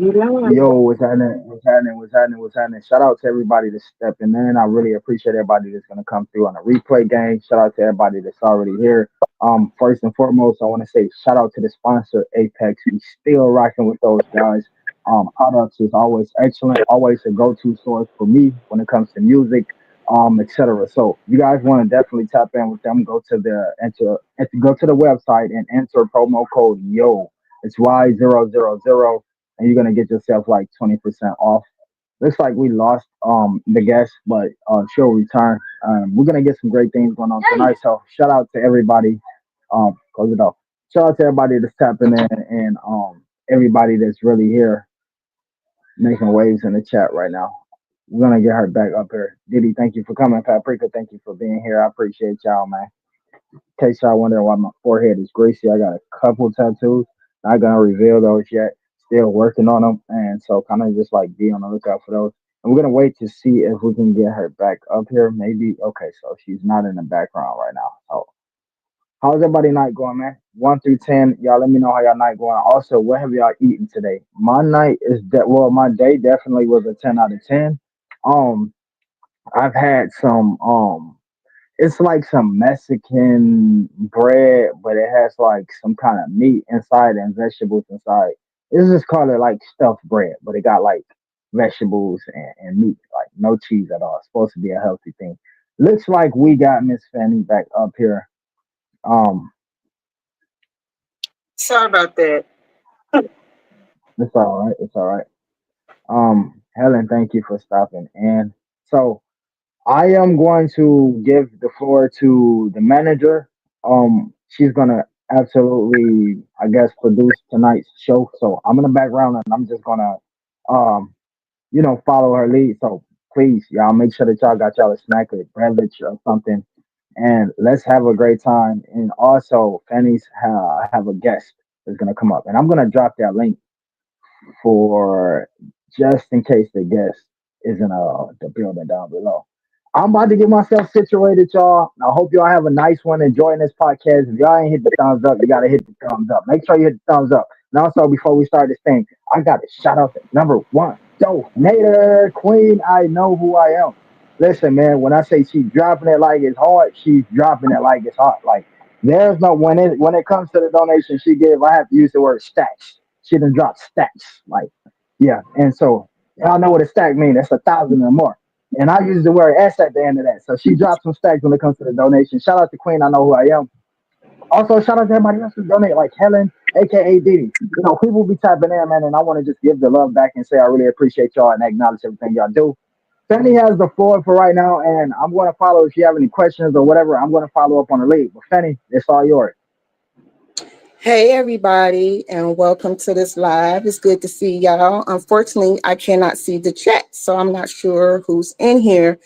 You lying. Yo, what's happening? What's happening? What's happening? What's happening? Shout out to everybody that's stepping in. I really appreciate everybody that's gonna come through on the replay game. Shout out to everybody that's already here. First and foremost, I want to say shout out to the sponsor, Apex. We still rocking with those guys. Products is always excellent, always a go-to source for me when it comes to music, etc. So you guys want to definitely tap in with them. Go to the website and enter promo code YO. It's Y000 and you're gonna get yourself like 20% off. Looks like we lost the guest, but she'll return. We're gonna get some great things going on tonight. So shout out to everybody. Close it off. Shout out to everybody that's tapping in and everybody that's really here making waves in the chat right now. We're gonna get her back up here. Diddy, thank you for coming. Paprika, thank you for being here. I appreciate y'all, man. In case y'all wondering why my forehead is greasy, I got a couple tattoos. Not gonna reveal those yet. Still working on them, and so kind of just like be on the lookout for those. And we're gonna wait to see if we can get her back up here. Maybe okay, so she's not in the background right now. So how's everybody night going, man? 1 through 10, y'all. Let me know how y'all night going. Also, what have y'all eaten today? My night is that well, my day definitely was a 10 out of 10. Um, I've had some it's like some Mexican bread, but it has like some kind of meat inside and vegetables inside. It's just called it like stuffed bread, but it got like vegetables and meat, like no cheese at all. It's supposed to be a healthy thing. Looks like we got Miss Fanny back up here. Um, Sorry about that. it's all right. It's all right. Helen, thank you for stopping. And so I am going to give the floor to the manager. She's gonna absolutely, I guess, produce tonight's show. So I'm in the background and I'm just gonna, um, follow her lead. So please, y'all, make sure that y'all got y'all a snack or a beverage or something, and let's have a great time. And also, Fanny's have a guest that's gonna come up, and I'm gonna drop that link for just in case the guest is in the building down below. I'm about to get myself situated, y'all. I hope y'all have a nice one enjoying this podcast. If y'all ain't hit the thumbs up, you gotta hit the thumbs up. Make sure you hit the thumbs up. And also, before we start this thing, I got to shout out to number one donator queen. I know who I am. Listen, man. When I say she's dropping it like it's hard, she's dropping it like it's hard. Like there's no when it comes to the donation she give, I have to use the word stacks. She done dropped stacks. Like yeah, and so y'all know what a stack means. That's 1,000 or more. And I use the word S at the end of that. So she dropped some stacks when it comes to the donation. Shout out to Queen. I know who I am. Also, shout out to everybody else who donate, like Helen, aka Diddy. People be tapping in, man, and I want to just give the love back and say I really appreciate y'all and acknowledge everything y'all do. Fanny has the floor for right now, and I'm going to follow if you have any questions or whatever. I'm going to follow up on the lead. But Fanny, it's all yours. Hey, everybody, and welcome to this live. It's good to see y'all. Unfortunately, I cannot see the chat, so I'm not sure who's in here.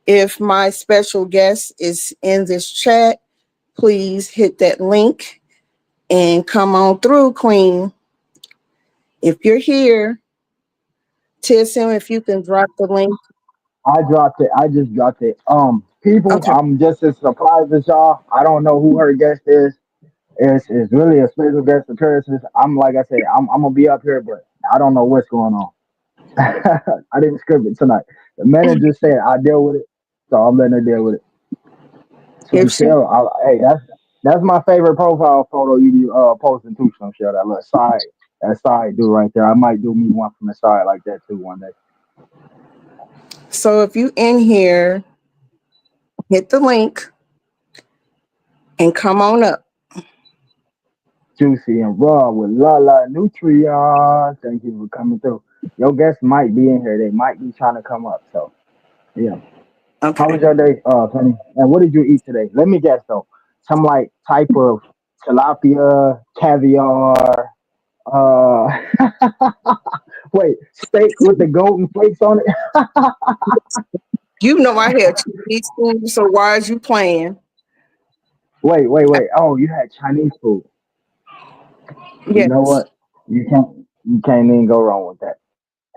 If my special guest is in this chat, please hit that link and come on through, Queen. If you're here, TSM, if you can drop the link. I dropped it. I just dropped it. People, Okay. I'm just as surprised as y'all. I don't know who her guest is. It's really a special guest appearance. I'm like I said, I'm gonna be up here, but I don't know what's going on. I didn't script it tonight. The manager said I deal with it, so I'm letting her deal with it. So If she, Michelle, hey, that's my favorite profile photo you posting too. So Michelle, that side dude right there. I might do me one from the side like that too one day. so if you in here, hit the link and come on up. Juicy and raw with La Nutrient. Thank you for coming through. Your guests might be in here. They might be trying to come up. So yeah. How Okay. was your day, Penny? And what did you eat today? Let me guess though. Some like type of tilapia, caviar. Uh, wait, steak with the golden flakes on it. You know I had Chinese food, so why is you playing? Wait. Oh, you had Chinese food. You know Yes. what? You can't even go wrong with that.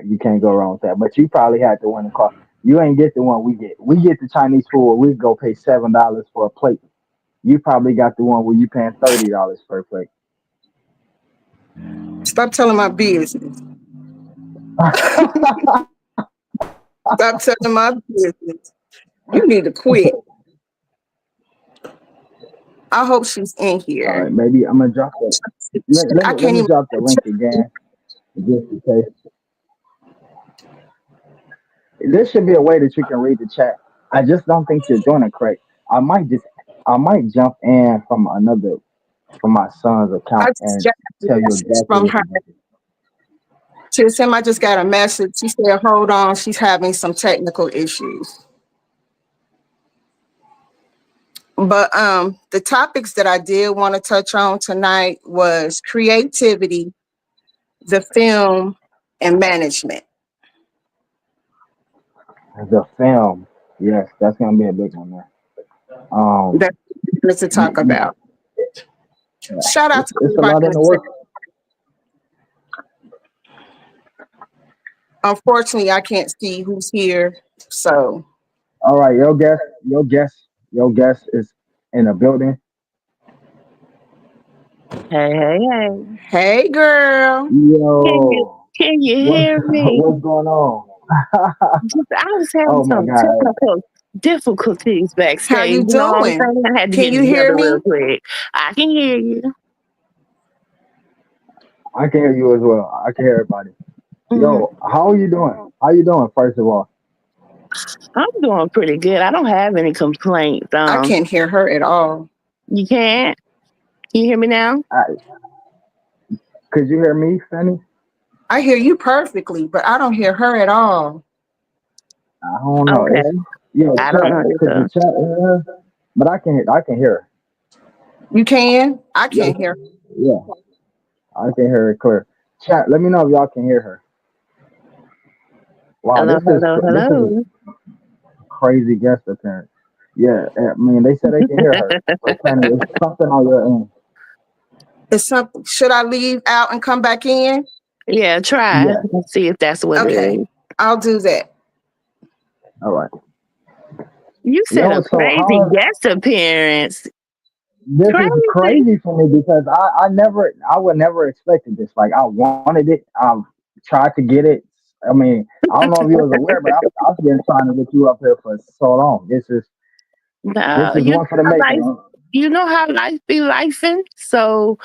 You can't go wrong with that. But you probably had the one in cost. You ain't get the one we get. We get the Chinese food where we go pay $7 for a plate. You probably got the one where you paying $30 per plate. Stop telling my business. Stop telling my business. You need to quit. I hope she's in All here. right, maybe I'm gonna drop the I let can't me even. drop the link again just in case. There should be a way that you can read the chat. I just don't think you're doing it correct. I might just I might jump in from my son's I account just and got a tell you message exactly from what her. to do. TSM, I just got a message. She said, hold on, she's having some technical issues. But the topics that I did want to touch on tonight was creativity, the film, and management. The film, yes, that's gonna be a big one there. Um, That's what I wanted to talk you, about. yeah, Shout out to it's a everybody lot in in the the chat. works. Unfortunately, I can't see who's here. So, All right, your guest is in the building. Hey, hey, hey. hey, girl. Can you Yo, can you what's hear me? what's going on? I was having Oh my some God, technical difficulties How backstage. you You know what I'm doing? saying? I had to Can get it you hear together real me? quick. I can hear you. I can hear you as well. I can hear everybody. Hmm. Yo, how are you doing? How you doing? First of all, I'm doing pretty good. I don't have any complaints. I can't hear her at all. You can't? Can you hear me now? could you hear me, Fanny? I hear you perfectly, but I don't hear her at all. I don't know. Okay. It's I don't know cause the either. chat here, but I can hear her. You can? I Yeah, can't hear. yeah, I can hear her clear. Chat, let me know if y'all can hear her. Wow, Hello, hello, this is a hello. crazy guest appearance. Yeah, I mean they said they can hear her. So Fanny, it's something on your end. Is something should I leave out and come back in? Yeah, try. Yeah, Let's see if that's what it Okay. is. I'll do that. all right. You said Yo, a so crazy how guest appearance. this is Crazy. crazy for me because I would never expected this. Like I wanted it. I tried to get it. I mean, I don't know if you was aware, but I've been trying to get you up here for so long. This No, is one for the making. Huh? you know how life be lifing. So,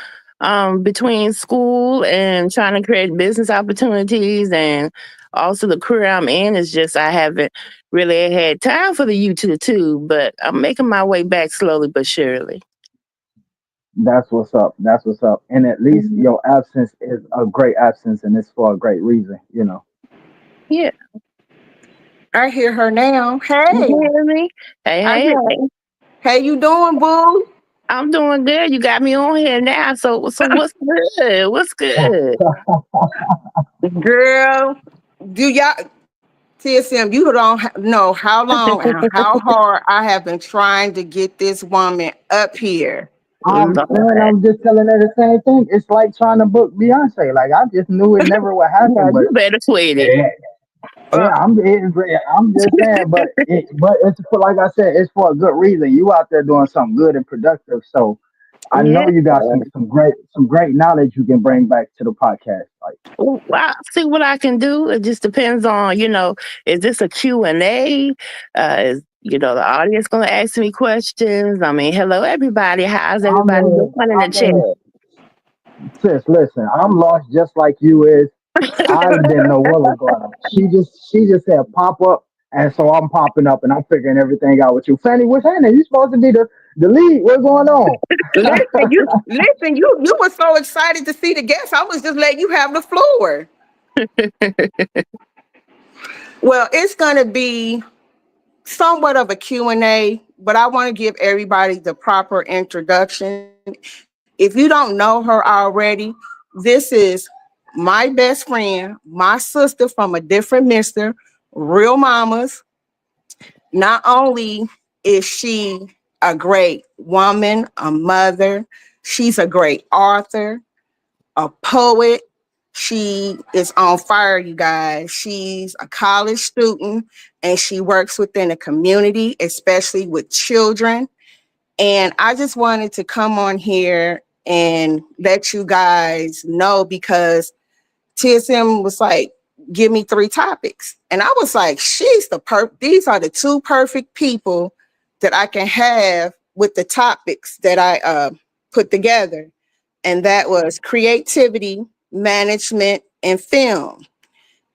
between school and trying to create business opportunities and also the career I'm in is just I haven't really had time for the YouTube too, but I'm making my way back slowly but surely. That's what's up. That's what's up. And at least Mhm. your absence is a great absence, and it's for a great reason. You know. Yeah, I hear her now. you can Hey. hear me? Hey, I hey, hear hey. Hey, you doing, boo? I'm doing good. You got me on here now. So what's good? What's good? Girl, do y'all TSM, you don't know how long and how hard I have been trying to get this woman up here. And Lord. I'm just telling her the same thing. It's like trying to book Beyonce. Like I just knew it never would No, happen, but you better quit it. yeah, Uh, I'm just saying. But it's for like I said, it's for a good reason. You out there doing something good and productive. So I know Yeah. you got some great knowledge you can bring back to the podcast. Like Well, I'll see what I can do. It just depends on, is this a Q&A? Is, the audience going to ask me questions? I mean, hello, everybody. How's I everybody mean, doing in the chat? sis, listen, I'm lost just like you is. I didn't know what was going on. She just said pop up, and so I'm popping up, and I'm figuring everything out with you. Fanny, what's happening? You supposed to be the lead. What's going on? listen, you were so excited to see the guests. I was just letting you have the floor. Well, it's gonna be somewhat of a Q&A, but I want to give everybody the proper introduction. If you don't know her already, this is my best friend, my sister from a different mister, real mamas. Not only is she a great woman, a mother, she's a great author, a poet. She is on fire, you guys. She's a college student and she works within a community, especially with children. And I just wanted to come on here and let you guys know because TSM was like, give me 3 topics. And I was like, these are the 2 perfect people that I can have with the topics that I put together. And that was creativity, management, and film.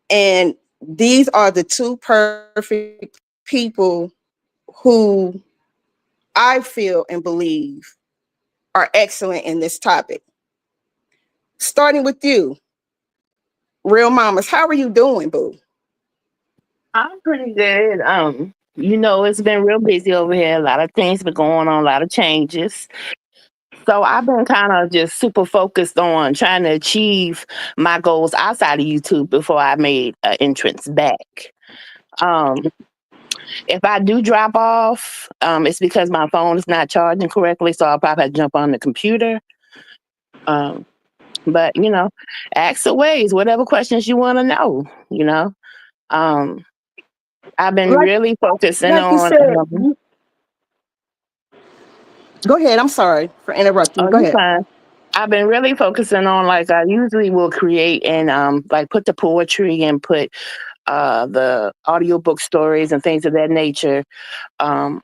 And these are the 2 perfect people who I feel and believe are excellent in this topic. Starting with you, Real Mamas, how are you doing, boo? I'm pretty good. It's been real busy over here. A lot of things been going on, a lot of changes. So I've been kind of just super focused on trying to achieve my goals outside of YouTube before I made an entrance back. Um, if I do drop off, it's because my phone is not charging correctly, so I'll probably have to jump on the computer. Um, but ask away whatever questions you want to know. Um, I've been Like, really focusing like you on. said, go ahead. I'm sorry for interrupting. Oh, Go you ahead. fine. I've been really focusing on, like, I usually will create and like put the poetry and put the audiobook stories and things of that nature um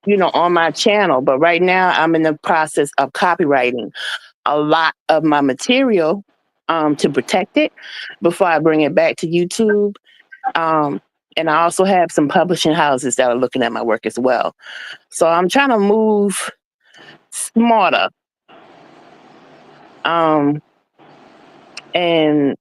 on my channel. But right now I'm in the process of copywriting a lot of my material to protect it before I bring it back to YouTube. Um and I also have some publishing houses that are looking at my work as well. So I'm trying to move smarter. Um and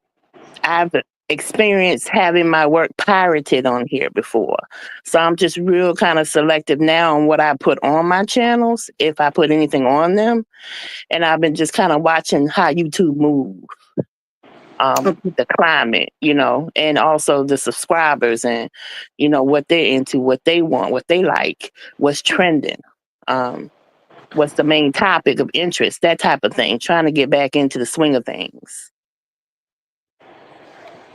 I've experienced having my work pirated on here before. So I'm just real kind of selective now on what I put on my channels, if I put anything on them. And I've been just kind of watching how YouTube move, the climate, and also the subscribers and, what they're into, what they want, what they like, what's trending. What's the main topic of interest, that type of thing, trying to get back into the swing of things.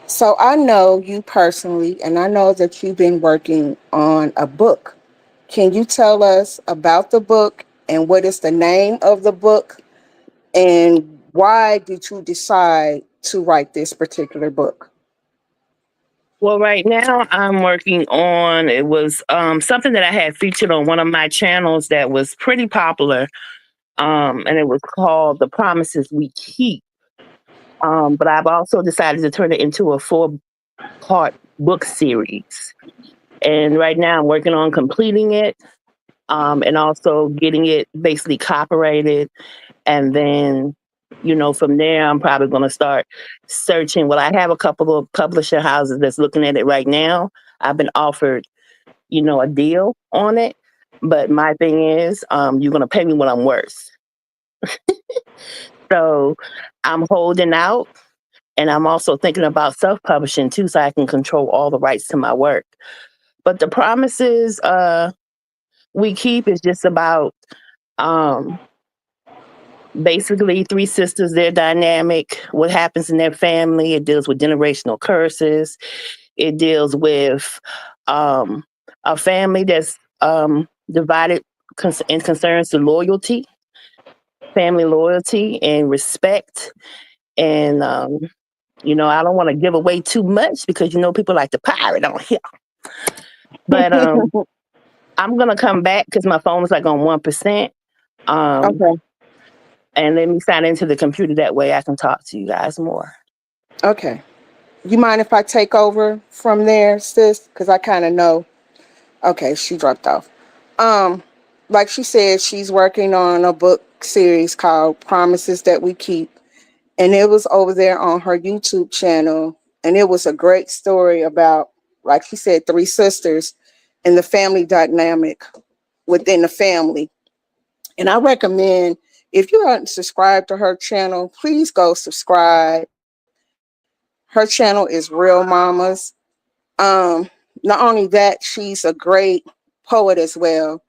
So I know you personally, and I know that you've been working on a book. Can you tell us about the book and what is the name of the book and why did you decide to write this particular book? Well, right now I'm working on, it was something that I had featured on one of my channels that was pretty popular, and it was called The Promises We Keep. But I've also decided to turn it into a 4-part book series. And right now I'm working on completing it, and also getting it basically copyrighted. And then, from there, I'm probably going to start searching. Well, I have a couple of publisher houses that's looking at it right now. I've been offered, a deal on it. But my thing is, you're going to pay me what I'm worth. So I'm holding out. And I'm also thinking about self publishing too, so I can control all the rights to my work. But the promises we keep is just about um, basically 3 sisters, their dynamic, what happens in their family. It deals with generational curses. It deals with um, a family that's divided in concerns to loyalty, family loyalty, and respect. And I don't want to give away too much because people like to pirate on here. But I'm gonna come back because my phone is like on 1%. Um, Okay. and let me sign into the computer, that way I can talk to you guys more. Okay. You mind if I take over from there, sis? Because I kind of know. Okay, she dropped off. Um, like she said, she's working on a book series called Promises That We Keep. And it was over there on her YouTube channel. And it was a great story about, like she said, 3 sisters and the family dynamic within the family. And I recommend, if you aren't subscribed to her channel, please go subscribe. Her channel is Real Mamas. Um, Not only that, she's a great poet as well.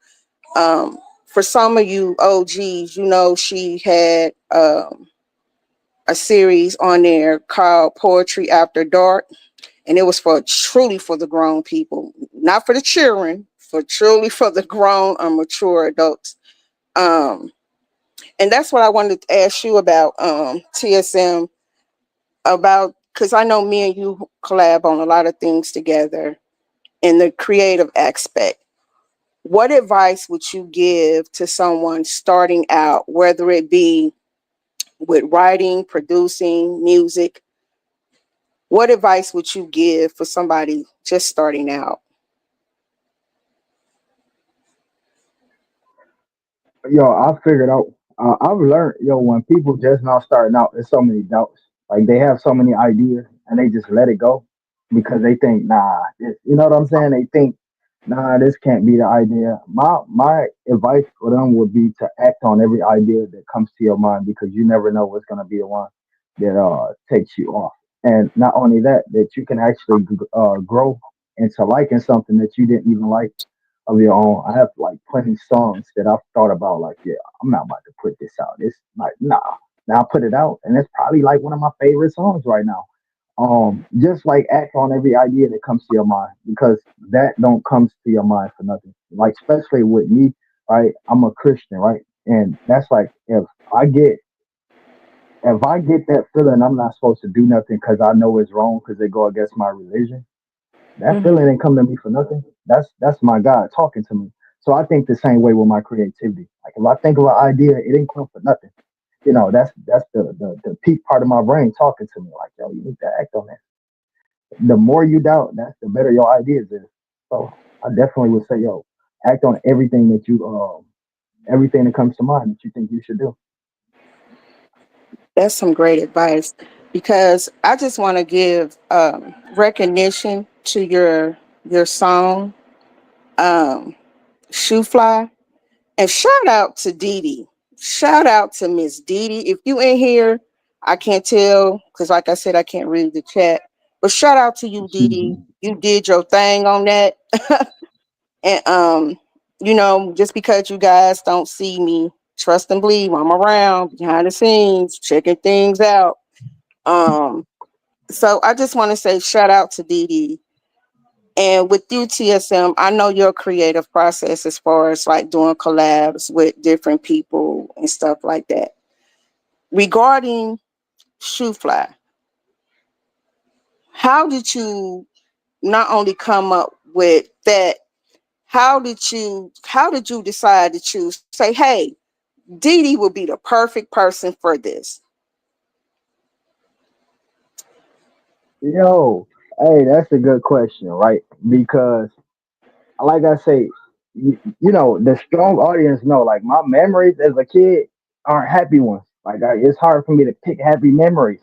For some of you OGs, she had a series on there called Poetry After Dark, and it was truly for the grown people, not for the children, for truly for the grown or mature adults. Um, and that's what I wanted to ask you about, TSM, about because I know me and you collab on a lot of things together in the creative aspect. What advice would you give to someone starting out, whether it be with writing, producing, music? What advice would you give for somebody just starting out? Yo, I figured out. I've learned, yo, when people just now starting out, there's so many doubts. Like they have so many ideas and they just let it go because they think, nah, this, you know what I'm saying? They think, nah, this can't be the idea. My advice for them would be to act on every idea that comes to your mind because you never know what's gonna be the one that takes you off. And not only that, that you can actually grow into liking something that you didn't even like of your own. I have like plenty songs that I've thought about. Like, yeah, I'm not about to put this out. It's like, nah. Now I put it out, and it's probably like one of my favorite songs right now. Just like act on every idea that comes to your mind because that don't comes to your mind for nothing. Like especially with me, right? I'm a Christian, right? And that's like I get if I get that feeling I'm not supposed to do nothing because I know it's wrong because they go against my religion, that feeling Hmm. didn't come to me for nothing. That's my God talking to me. So I think the same way with my creativity. Like if I think of an idea, it didn't come for nothing. You know, that's the peak part of my brain talking to me. Like, yo, you need to act on that. The more you doubt, that's the better your ideas is. So I definitely would say, yo, act on everything that comes to mind that you think you should do. That's some great advice because I just want to give recognition to your song, um, Shoe Fly. And shout out to Dee Dee. Shout out to Miss Dee Dee. If you in here, I can't tell because, like I said, I can't read the chat. But shout out to you, Dee Dee. You did your thing on that. And just because you guys don't see me, trust and believe I'm around behind the scenes, checking things out. Um, so I just want to say shout out to Dee Dee. And with you, TSM, I know your creative process as far as like doing collabs with different people and stuff like that. Regarding Shoe Fly, how did you not only come up with that? How did you decide to choose? Say, hey, Dee Dee will be the perfect person for this. Yo, hey, that's a good question, right? Because like I say, the strong audience know, like my memories as a kid aren't happy ones. Like it's hard for me to pick happy memories,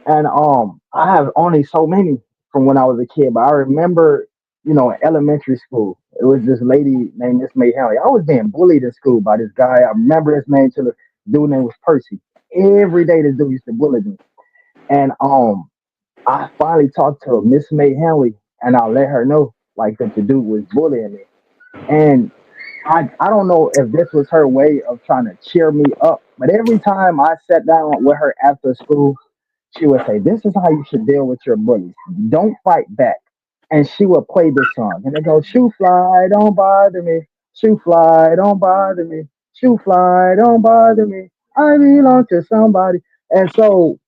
and I have only so many from when I was a kid. But I remember, in elementary school, it was this lady named Miss May Henley. I was being bullied in school by this guy. I remember his name till the dude name was Percy. Every day this dude used to bully me, and I finally talked to Miss May Henley, and I let her know like that the dude was bullying me. And I don't know if this was her way of trying to cheer me up, but every time I sat down with her after school, she would say, "This is how you should deal with your bullies. Don't fight back." And she would play this song, and it goes, "Shoe fly, don't bother me. Shoe fly, don't bother me. Shoe fly, don't bother me. I belong to somebody." And so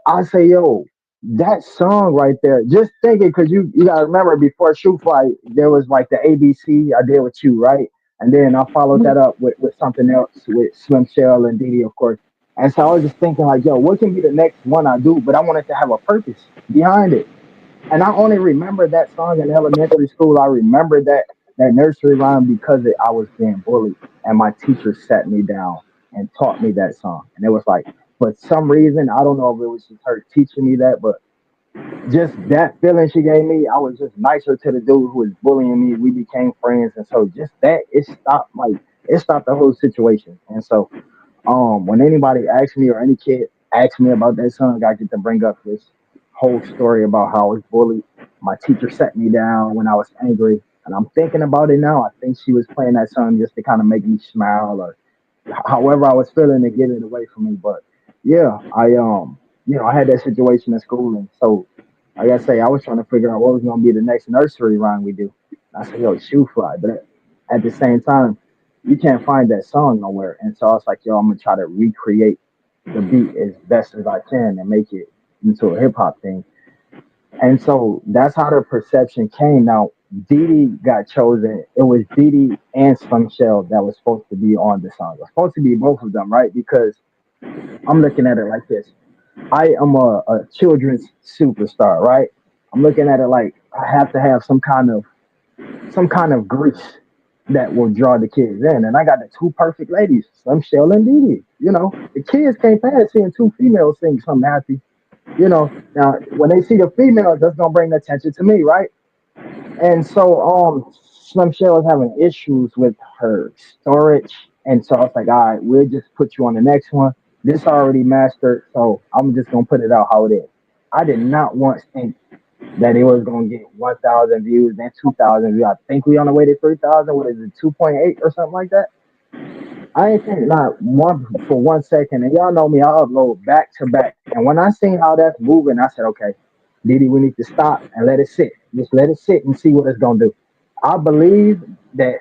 I say, yo, that song right there, just thinking, because you gotta remember before Shoe Fly, there was like the ABC I did with you, right? And then I followed that up with something else with Slim Shell and Diddy, of course. And so I was just thinking, like, yo, what can be the next one I do? But I wanted to have a purpose behind it. And I only remember that song in elementary school. I remember that nursery rhyme because I was being bullied, and my teacher sat me down and taught me that song. And it was like, for some reason, I don't know if it was just her teaching me that, but just that feeling she gave me, I was just nicer to the dude who was bullying me. We became friends, and so just that it stopped the whole situation. And so when anybody asks me or any kid asks me about that song, I get to bring up this whole story about how I was bullied. My teacher set me down when I was angry, and I'm thinking about it now. I think she was playing that song just to kind of make me smile or however I was feeling to get it away from me. But yeah, I had that situation in school, and so like I say, I was trying to figure out what was gonna be the next nursery rhyme we do. And I said, yo, shoe fly, but at the same time, you can't find that song nowhere. And so I was like, yo, I'm gonna try to recreate the beat as best as I can and make it. into a hip hop thing. And so that's how the perception came. Now, Didi got chosen. It was Didi and Slim Shell that was supposed to be on the song. It was supposed to be both of them, right? Because I'm looking at it like this. I am a children's superstar, right? I'm looking at it like I have to have some kind of grease that will draw the kids in. And I got the two perfect ladies, Slim Shell and Didi. The kids can't pass seeing two females sing something happy. Now when they see the females, that's gonna bring attention to me, right? And so Slim Shell was having issues with her storage. And so I was like, all right, we'll just put you on the next one. This already mastered, so I'm just gonna put it out how it is. I did not once think that it was gonna get 1,000 views, then 2,000 views. I think we on the way to 3,000. What is it, 2.8 or something like that? I ain't think not one for 1 second. And y'all know me, I upload back to back. And when I seen how that's moving, I said, okay, Didi, we need to stop and let it sit. Just let it sit and see what it's gonna do. I believe that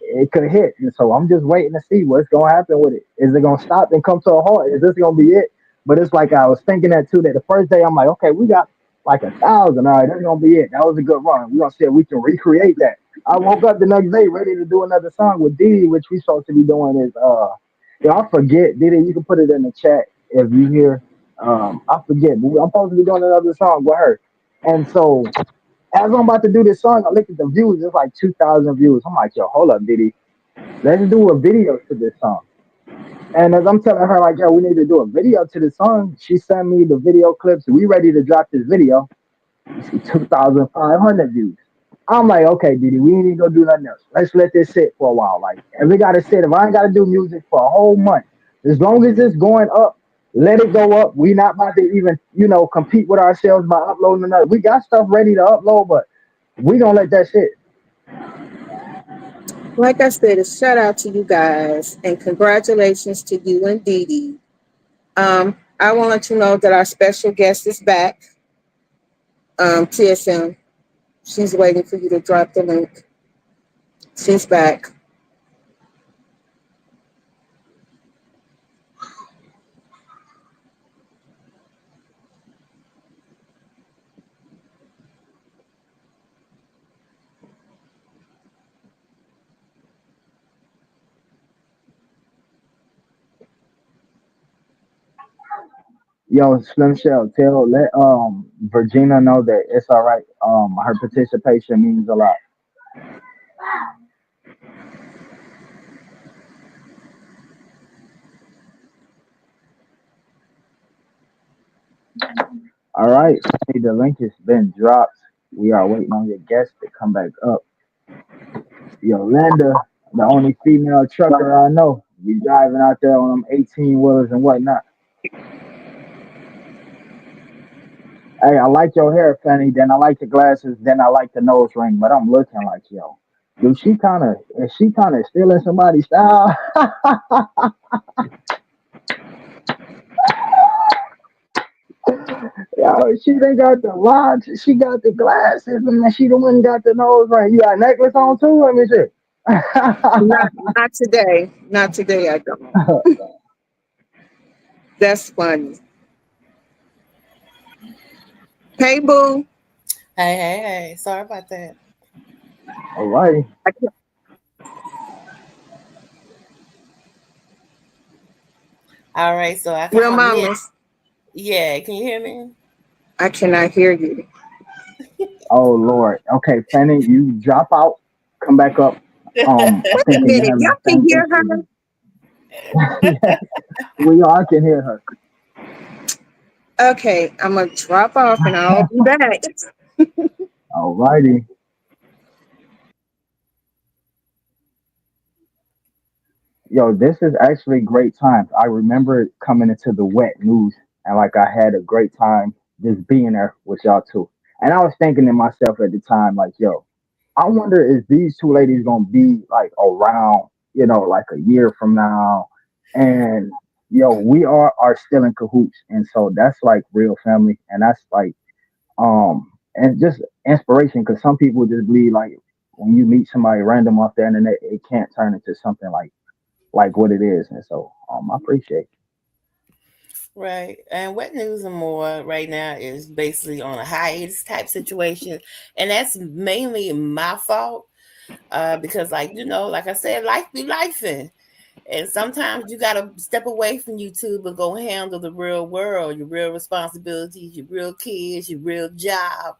it could hit. And so I'm just waiting to see what's gonna happen with it. Is it gonna stop and come to a halt? Is this gonna be it? But it's like I was thinking that too, that the first day I'm like, okay, we got like 1,000. All right, that's gonna be it. That was a good run. We're gonna see if we can recreate that. I woke up the next day ready to do another song with Didi, which we supposed to be doing is I forget, Didi, you can put it in the chat if you hear. I forget, but I'm supposed to be doing another song with her. And so as I'm about to do this song, I look at the views, it's like 2,000 views. I'm like, yo, hold up, Didi. Let's do a video to this song. And as I'm telling her, like, yo, we need to do a video to this song, she sent me the video clips. We ready to drop this video. You see 2,500 views. I'm like, okay, Didi, we ain't even gonna do nothing else. Let's let this sit for a while. Like, if we gotta sit, if I ain't gotta do music for a whole month, as long as it's going up, let it go up. We not about to even, compete with ourselves by uploading another. We got stuff ready to upload, but we gonna let that sit. Like I said, a shout out to you guys and congratulations to you and Dee Dee. I want to let you know that our special guest is back, TSM. She's waiting for you to drop the link. She's back. Yo, Slim Shell, let Virginia know that it's all right. Her participation means a lot. All right, hey, the link has been dropped. We are waiting on your guest to come back up. Yolanda, the only female trucker I know, be driving out there on them 18 wheelers and whatnot. Hey, I like your hair, Fanny. Then I like the glasses. Then I like the nose ring. But I'm looking like, yo, is she kind of stealing somebody's style? Yo, she done got the locks. She got the glasses, and then she the one got the nose ring. You got a necklace on too? Let me see. Not today. Not today, I don't. That's funny. Hey, boo. Hey, hey, hey. Sorry about that. All righty. I can- All right, so I Real found me. mamas, Yeah, can you hear me? I cannot hear you. Oh Lord. Okay, Fanny, you drop out, come back up. I Wait a think you're minute. having Y'all the can same hear issue. her? Yeah, we all can hear her. Okay, I'm going to drop off and I'll be back. All righty. Yo, this is actually great times. I remember coming into the wet news and like I had a great time just being there with y'all too. And I was thinking to myself at the time, like, yo, I wonder if these two ladies gonna be like around, like a year from now. And yo, we are still in cahoots. And so that's like real family. And that's like and just inspiration because some people just believe like when you meet somebody random off the internet, it can't turn into something like what it is. And so I appreciate it. Right. And Wet News and More right now is basically on a hiatus type situation. And that's mainly my fault. Because like, like I said, life be lifing. And sometimes you gotta step away from YouTube and go handle the real world, your real responsibilities, your real kids, your real job,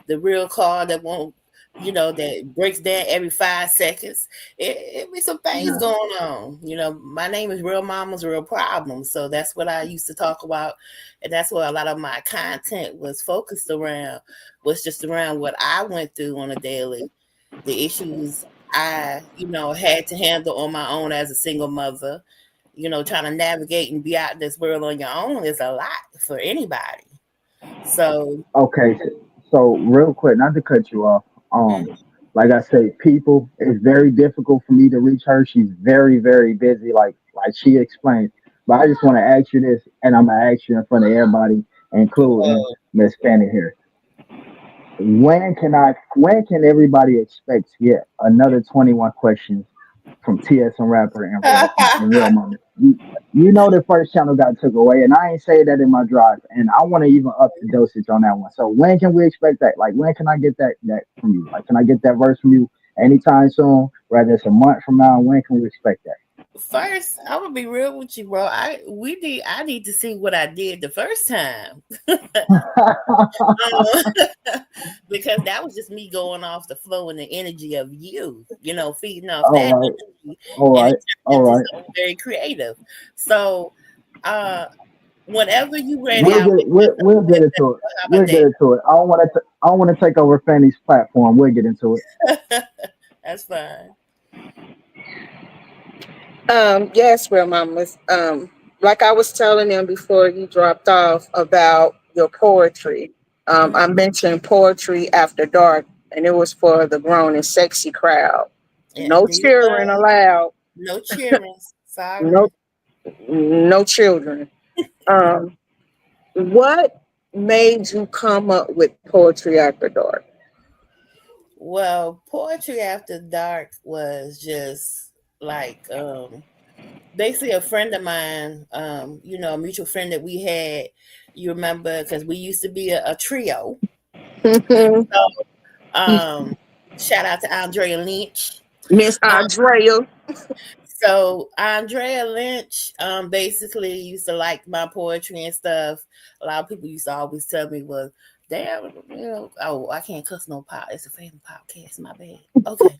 the real car that won't, that breaks down every 5 seconds. It be some things Yeah. going on. My name is Real Mama's Real Problems. So that's what I used to talk about. And that's what a lot of my content was focused around, was just around what I went through on a daily, the issues I, had to handle on my own as a single mother. Trying to navigate and be out this world on your own is a lot for anybody. So, Okay, so real quick, not to cut you off. Um, mm, like I say, people, it's very difficult for me to reach her. She's very, very busy, like she explained. But I just want to ask you this, and I'm gonna ask you in front of everybody, including uh, Miss Fanny here. When can everybody expect yet another 21 questions from TSM Rapper and Real Mama? You know the first channel got took away, and I ain't say that in my drive, and I want to even up the dosage on that one. So when can we expect that? Like when can I get that from you? Like can I get that verse from you anytime soon? Whether it's a month from now, when can we expect that? first, I'm gonna be real with you, bro. I need to see what I did the first time. Because that was just me going off the flow and the energy of you, feeding off All that right, energy, all and it right, turned all into right. something very creative. So, uh, whenever you ready, We'll I'll get be we'll get into it. how about We'll get into it. I don't want to take over Fanny's platform. We'll get into it. that? That's fine. Yes, real mamas. Like I was telling them before you dropped off about your poetry. I Mhm. mentioned poetry after dark, and it was for the grown and sexy crowd. Yeah, No these cheering are allowed. no cheering. No, Sorry. no children. Um, what made you come up with poetry after dark? Well, poetry after dark was just like basically a friend of mine, a mutual friend that we had. You remember because we used to be a trio. Um, Shout out to Andrea Lynch. Miss Andrea. So Andrea Lynch, basically used to like my poetry and stuff. A lot of people used to always tell me, "Well, damn, oh, I can't cuss no pot. It's a family podcast. My bad." Okay.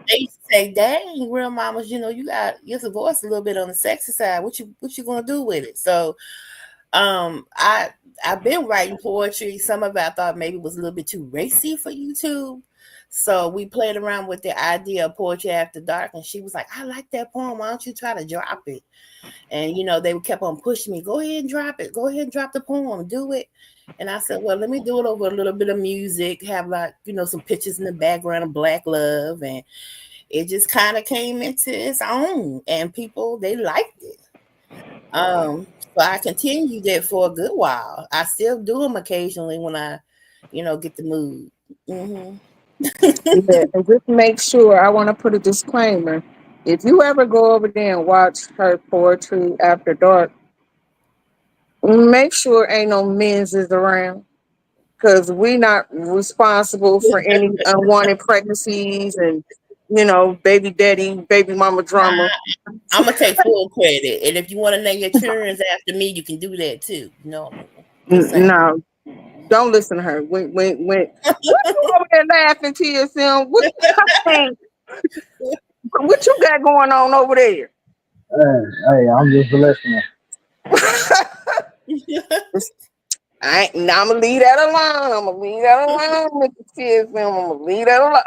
They used to say, "Dang, real mamas, you got your voice a little bit on the sexy side. What you gonna do with it?" So, um, I I've been writing poetry. Some of it I thought maybe was a little bit too racy for YouTube. So we played around with the idea of poetry after dark, and she was like, "I like that poem. Why don't you try to drop it?" And they kept on pushing me, "Go ahead and drop it. Go ahead and drop the poem. Do it." And I said, "Well, let me do it over a little bit of music. Have like some pictures in the background of black love, and it just kind of came into its own, and people they liked it." So I continued it for a good while. I still do them occasionally when I, get the mood. Hmm. Yeah, and just make sure I want to put a disclaimer. If you ever go over there and watch her poetry after dark, make sure ain't no men's is around because we not responsible for any unwanted pregnancies and baby daddy, baby mama drama. I'm gonna take full credit, and if you want to name your children after me, you can do that too. You know what I mean? Just saying. No, don't listen to her. What you over there laughing, TSM? What you got going on over there? Hey, I'm just listening. I'm gonna leave that alone. I'm gonna leave that alone with the kids. I'm gonna leave that alone.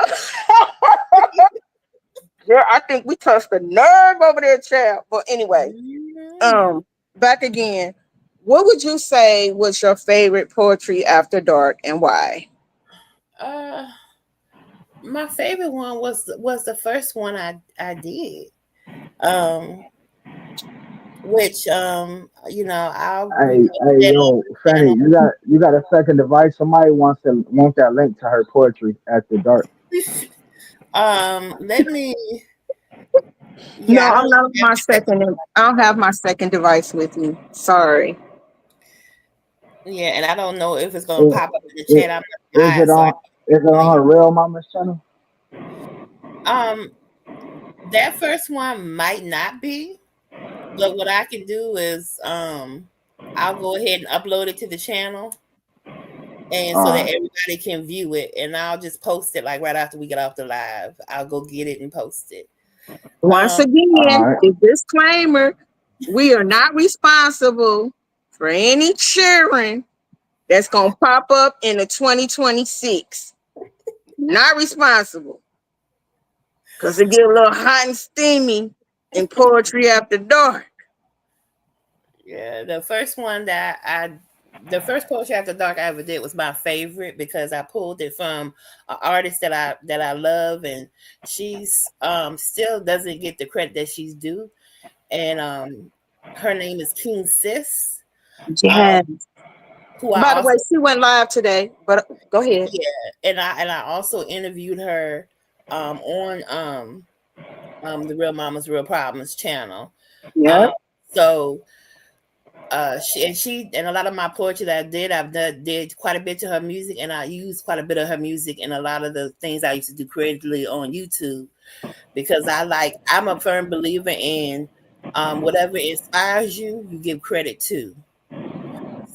Girl, I think we touched the nerve over there, child. But anyway, Mhm. um, back again. What would you say was your favorite poetry after dark and why? Uh, my favorite one was the first one I did. Um, which I'll be posting Hey, that on yo, my Fanny, channel. you got a second device? Somebody want that link to her poetry after dark. Let me. No, Yeah, I I'm don't not on have my my second. second. I don't have my second device with me. Sorry. Yeah, and I don't know if it's gonna Is, pop up in the is, chat. I'm is not it eyes, so I on? Is it can't. on her real mama's channel? Um, that first one might not be, but what I can do is I'll go ahead and upload it to the channel, and so that Uh, everybody can view it, and I'll just post it like right after we get off the live. I'll go get it and post it. Once Um, again, all right. the disclaimer, we are not responsible for any cheering that's going to pop up in the 2026. Not responsible. Because it get a little hot and steamy in Poetry After Dark. yeah, the first poetry after dark I ever did was my favorite because I pulled it from an artist that I love, and she's still doesn't get the credit that she's due, and her name is King Sis, um, Yeah. who I By the way, also she went live today, but go ahead. yeah, and I also interviewed her on the Real Mamas Real Problems channel. Um, Yep. so she and a lot of my poetry that I did, did quite a bit to her music, and I used quite a bit of her music in a lot of the things I used to do creatively on YouTube because I'm a firm believer in whatever inspires you, you give credit to.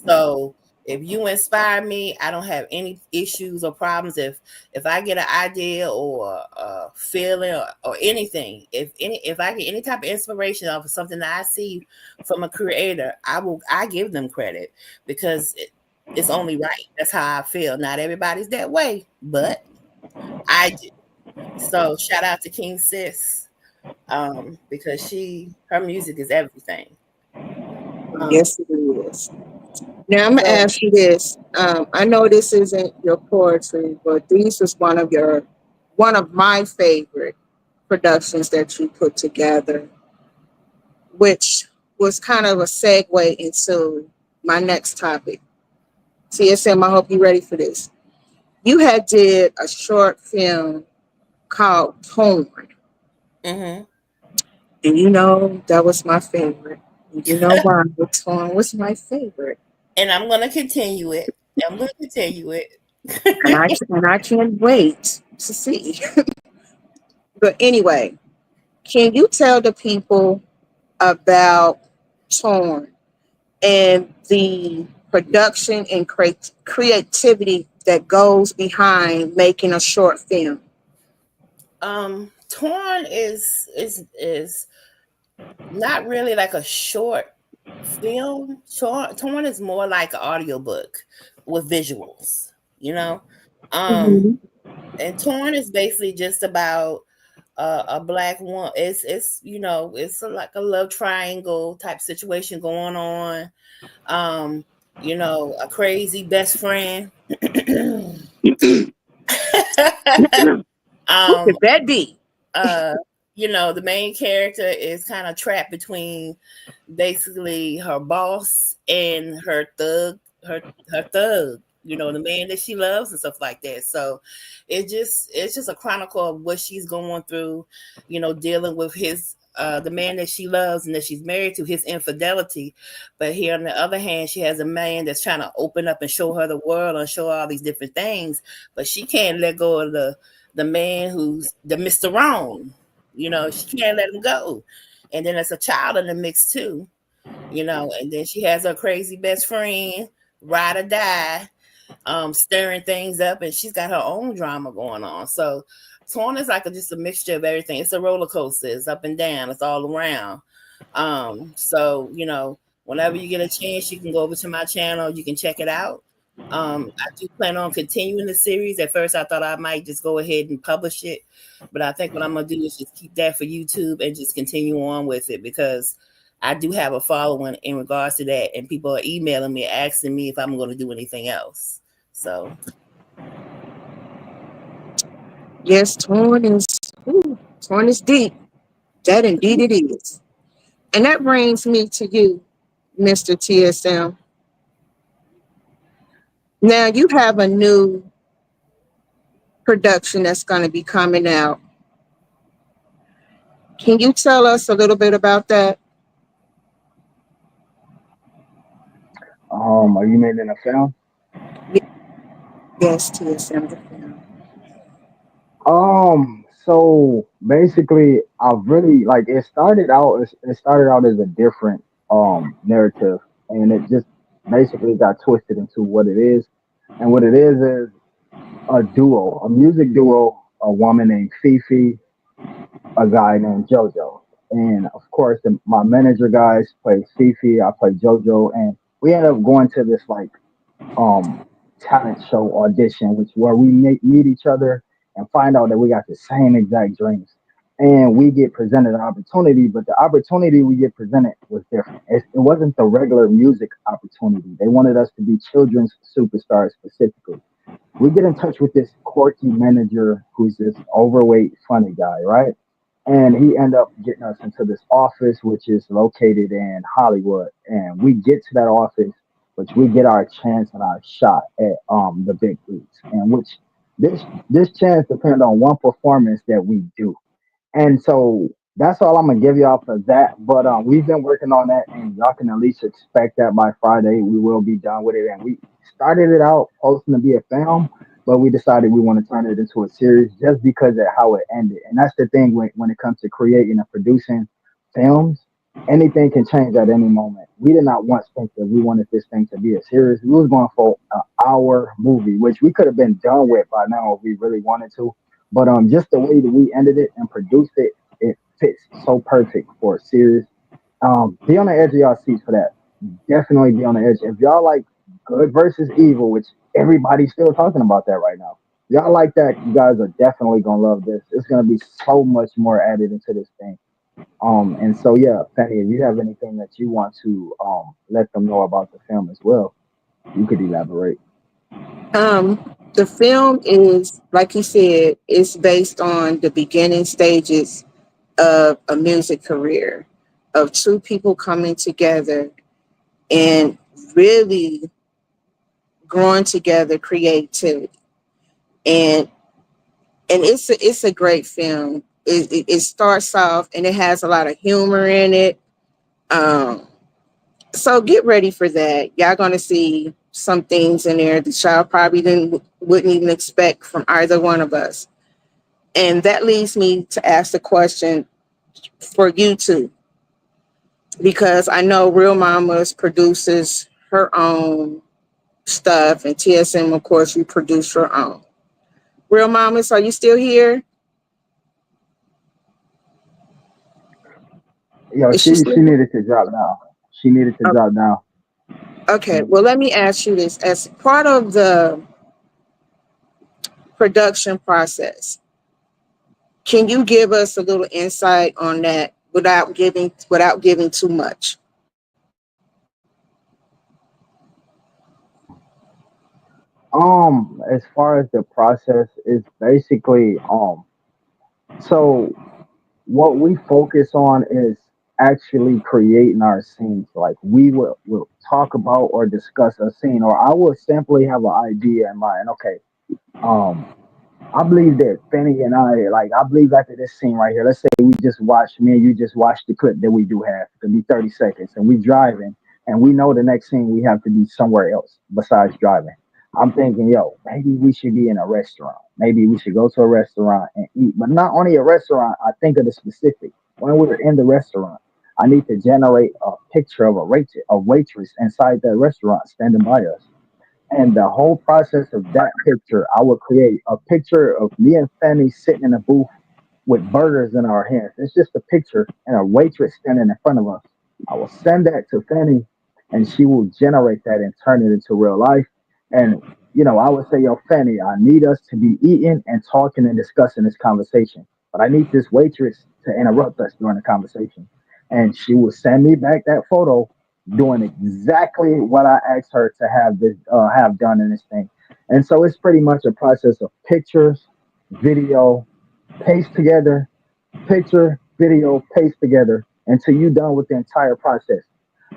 So if you inspire me, I don't have any issues or problems. If I get an idea or a feeling or anything, if I get any type of inspiration off of something that I see from a creator, I give them credit because it's only right. That's how I feel. Not everybody's that way, but I do. So shout out to King Sis, because her music is everything. Um, Yes, it is. Now I'm gonna so ask you this. I know this isn't your poetry, but this was one of my favorite productions that you put together, which was kind of a segue into my next topic. TSM, I hope you're ready for this. You had did a short film called Torn, mhm. and you know that was my favorite. And you know why Torn was my favorite, And I'm gonna continue it. I'm gonna continue it. and I can't wait to see. But anyway, can you tell the people about Torn and the production and creativity that goes behind making a short film? Torn is not really like a short film. Torn is more like an audiobook with visuals, you know. Um, Mhm. and Torn is basically just about a black woman. It's it's like a love triangle type situation going on. Um, a crazy best friend. Who um, could that be? uh, the main character is kind of trapped between basically her boss and her thug, the man that she loves and stuff like that. So it's just a chronicle of what she's going through, dealing with the man that she loves and that she's married to, his infidelity. But here on the other hand, she has a man that's trying to open up and show her the world and show her all these different things, but she can't let go of the man who's the Mr. Wrong. She can't let him go. And then there's a child in the mix too, and then she has her crazy best friend, ride or die, stirring things up, and she's got her own drama going on. So Torn is like just a mixture of everything. It's a roller coaster. It's up and down. It's all around. So whenever you get a chance, you can go over to my channel. You can check it out. I do plan on continuing the series. At first, I thought I might just go ahead and publish it, but I think what I'm gonna do is just keep that for YouTube and just continue on with it because I do have a following in regards to that, and people are emailing me asking me if I'm going to do anything else. So, Yes, Torn is deep. That indeed it is. And that brings me to you, Mr. TSM. Now you have a new production that's going to be coming out. Can you tell us a little bit about that? Are you making a film? Yes, TSM the film. So basically, I really like it. It started out as a different narrative, and it just basically got twisted into what it is. And what it is a duo, a music duo, a woman named Fifi, a guy named JoJo. And of course, my manager guys play Fifi, I play JoJo, and we end up going to this like um talent show audition, which where we meet each other and find out that we got the same exact dreams. And we get presented an opportunity, but the opportunity we get presented was different. It wasn't the regular music opportunity. They wanted us to be children's superstars specifically. We get in touch with this quirky manager who's this overweight, funny guy, right? And he ended up getting us into this office, which is located in Hollywood. And we get to that office, which we get our chance and our shot at the big leagues, and which this chance depends on one performance that we do. And so that's all I'm gonna give y'all for that. But we've been working on that, and y'all can at least expect that by Friday we will be done with it. And we started it out posting to be a film, but we decided we want to turn it into a series just because of how it ended. And that's the thing when it comes to creating and producing films. Anything can change at any moment. We did not once think that we wanted this thing to be a series. We was going for an hour movie, which we could have been done with by now if we really wanted to, but just the way that we ended it and produced it, it fits so perfect for a series. Be on the edge of y'all seats for that. Definitely be on the edge. If y'all like good versus evil, which everybody's still talking about that right now. Y'all like that, you guys are definitely gonna love this. It's gonna be so much more added into this thing. And so yeah, Penny, if you have anything that you want to let them know about the film as well, you could elaborate. The film is, like you said, it's based on the beginning stages of a music career of two people coming together and really growing together creativity. And it's a great film. It starts off and it has a lot of humor in it. Um, so get ready for that. Y'all gonna see some things in there that y'all probably wouldn't even expect from either one of us. And that leads me to ask the question for you two, because I know Real Mamas produces her own stuff, and TSM, of course, you produce your own. Real Mamas, are you still here? Yo, Is she she still here? needed to drop now. She needed to drop now. Okay, well, let me ask you this. As part of the production process, can you give us a little insight on that without giving too much? As far as the process is basically so what we focus on is actually creating our scenes. Like will talk about or discuss a scene, or I will simply have an idea in mind. Okay, um I believe that Fanny and I believe after this scene right here, let's say we just watched, me and you just watched the clip that we do have to be 30 seconds and we driving and we know the next scene we have to be somewhere else besides driving. I'm thinking, yo, maybe we should be in a restaurant. Maybe we should go to a restaurant and eat. But not only a restaurant, I think of the specific. When we're in the restaurant, I need to generate a picture of a waitress inside that restaurant standing by us, and the whole process of that picture, I would create a picture of me and Fanny sitting in a booth with burgers in our hands. It's just a picture and a waitress standing in front of us. I will send that to Fanny and she will generate that and turn it into real life. And, I would say, yo, Fanny, I need us to be eating and talking and discussing this conversation. But I need this waitress to interrupt us during the conversation. And she will send me back that photo doing exactly what I asked her to have done in this thing. And so it's pretty much a process of pictures, video, paste together, picture, video, paste together until you done with the entire process.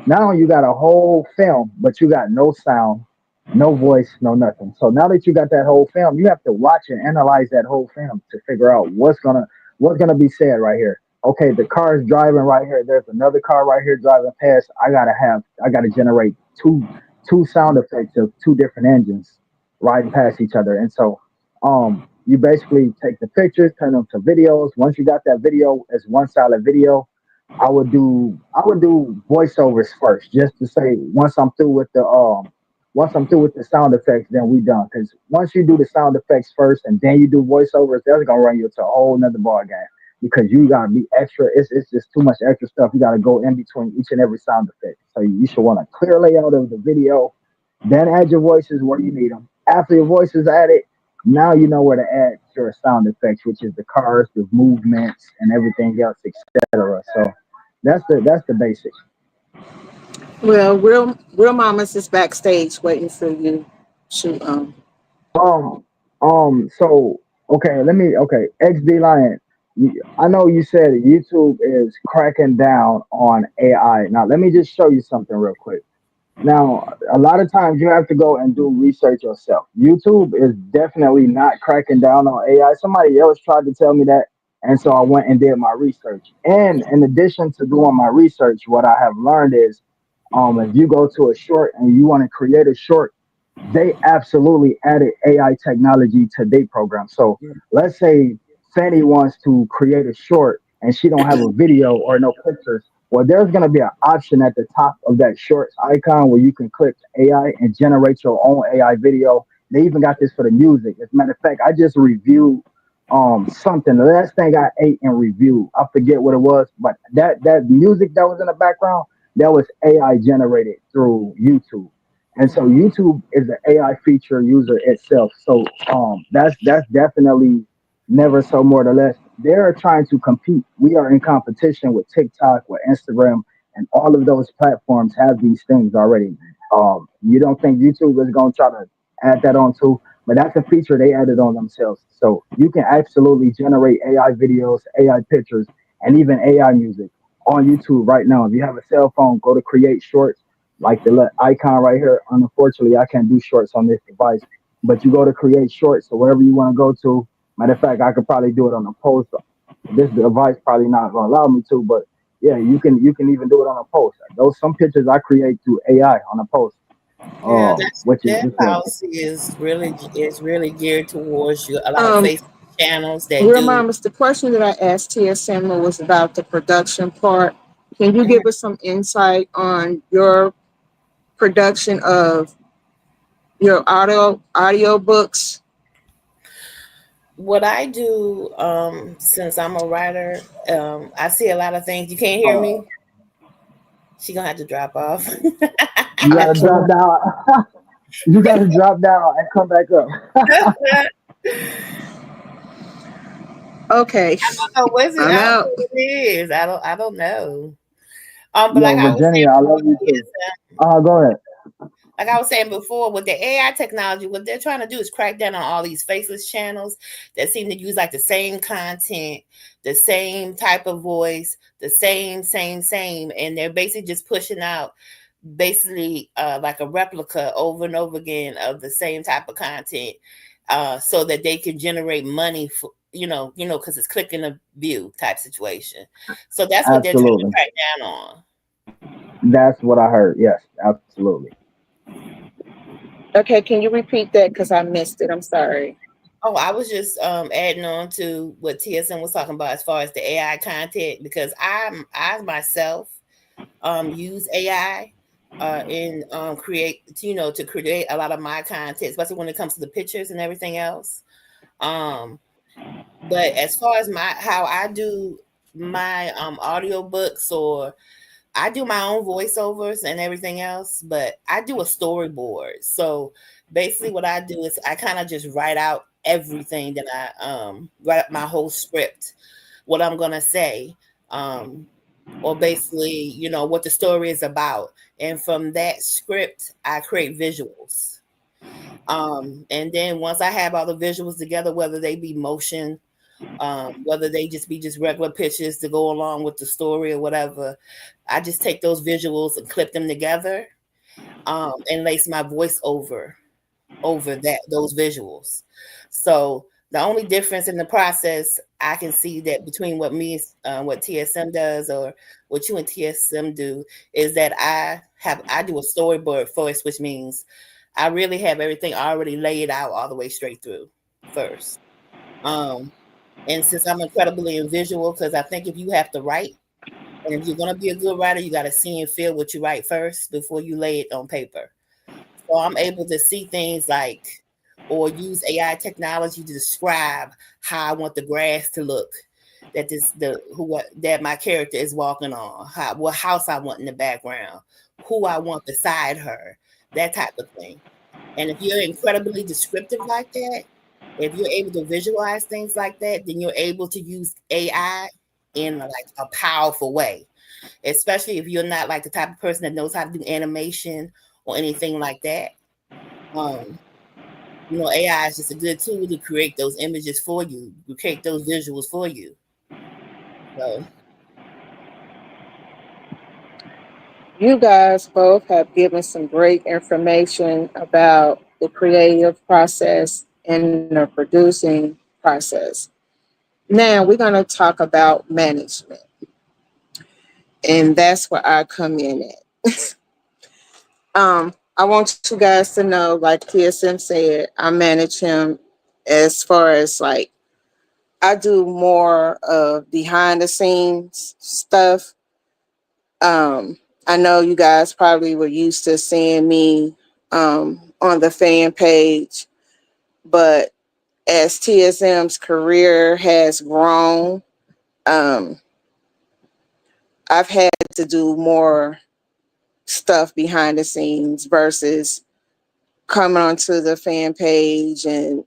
Now you got a whole film, but you got no sound, no voice, no nothing. So now that you got that whole film, you have to watch and analyze that whole film to figure out what's gonna be said right here. Okay, the car is driving right here. There's another car right here driving past. I gotta generate two sound effects of two different engines riding past each other. And so you basically take the pictures, turn them to videos. Once you got that video as one solid video, I would do voiceovers first, just to say once I'm through with the sound effects, then we done. Because once you do the sound effects first and then you do voiceovers, that's gonna run you to a whole nother ball game because you gotta be extra. It's just too much extra stuff. You gotta go in between each and every sound effect. So you should want a clear layout of the video, then add your voices where you need them. After your voice is added, now you know where to add your sound effects, which is the cars, the movements, and everything else, etc. So that's the basics. Well, real mamas is backstage waiting for you to Um, so okay, XD Lion. I know you said YouTube is cracking down on AI. Now, let me just show you something real quick. Now, a lot of times you have to go and do research yourself. YouTube is definitely not cracking down on AI. Somebody else tried to tell me that, and so I went and did my research. And in addition to doing my research, what I have learned is, if you go to a short and you want to create a short, they absolutely added AI technology to their program. So let's say Fanny wants to create a short and she don't have a video or no pictures. Well, there's gonna be an option at the top of that shorts icon where you can click AI and generate your own AI video. They even got this for the music. As a matter of fact, I just reviewed something. The last thing I ate and reviewed, I forget what it was, but that music that was in the background, that was AI generated through YouTube. And so YouTube is an AI feature user itself. So that's definitely never so more or less. They're trying to compete. We are in competition with TikTok, with Instagram, and all of those platforms have these things already. You don't think YouTube is going to try to add that on too, but that's a feature they added on themselves. So you can absolutely generate AI videos, AI pictures, and even AI music on YouTube right now. If you have a cell phone, go to create shorts like the icon right here. Unfortunately, I can't do shorts on this device, but you go to create shorts, so wherever you want to go to. Matter of fact, I could probably do it on a post. This device probably not going to allow me to, but yeah, you can even do it on a post. Those some pictures I create through AI on a post, Yeah, that's which is that just policy is really geared towards you. A lot of um Facebook channels that real do. mamas. The question that I asked TSM was about the production part. Can you Mhm. give us some insight on your production of your audio books? What I do, since I'm a writer, I see a lot of things. You can't hear uh, me. She gonna have to drop off. you got to Okay. drop down. You got to drop down and come back up. Okay. Oh, what's it? I'm I don't know out. what it is. I don't know. But like Yo, I was Virginia, saying I before, love you too. Go ahead. like I was saying before, with the AI technology, what they're trying to do is crack down on all these faceless channels that seem to use like the same content, the same type of voice, the same, and they're basically just pushing out basically like a replica over and over again of the same type of content, so that they can generate money for because it's clicking a view type situation. So that's what they're trying to Absolutely. crack down on. That's what I heard. Yes, absolutely. Okay, can you repeat that? Because I missed it. I'm sorry. Oh, I was just adding on to what TSM was talking about as far as the AI content, because I myself use AI in create to create a lot of my content, especially when it comes to the pictures and everything else. Um, but as far as my how I do my audio books, or I do my own voiceovers and everything else, but I do a storyboard. So basically what I do is I kind of just write out everything that I write up my whole script, what I'm gonna say, um, or basically, what the story is about. And from that script, I create visuals. And then once I have all the visuals together, whether they be motion, whether they just be just regular pictures to go along with the story or whatever. I just take those visuals and clip them together, and lace my voice over that those visuals. So The only difference in the process I can see that between what TSM does or what you and TSM do is that I do a storyboard first, which means I really have everything already laid out all the way straight through first. Um, and since I'm incredibly in visual, because I think if you have to write, and if you're gonna be a good writer, you got to see and feel what you write first before you lay it on paper. So I'm able to see things like, or use AI technology to describe how I want the grass to look, that my character is walking on, what house I want in the background, who I want beside her, that type of thing. And if you're incredibly descriptive like that, if you're able to visualize things like that, then you're able to use AI in like a powerful way. Especially if you're not like the type of person that knows how to do animation or anything like that. Um, AI is just a good tool to create those images for you, to create those visuals for you. So You guys both have given some great information about the creative process and the producing process. Now we're going to talk about management, and that's where I come in at. I want you guys to know, like TSM said, I manage him as far as like I do more of behind the scenes stuff. I know you guys probably were used to seeing me on the fan page, but as TSM's career has grown, um, I've had to do more stuff behind the scenes versus coming onto the fan page and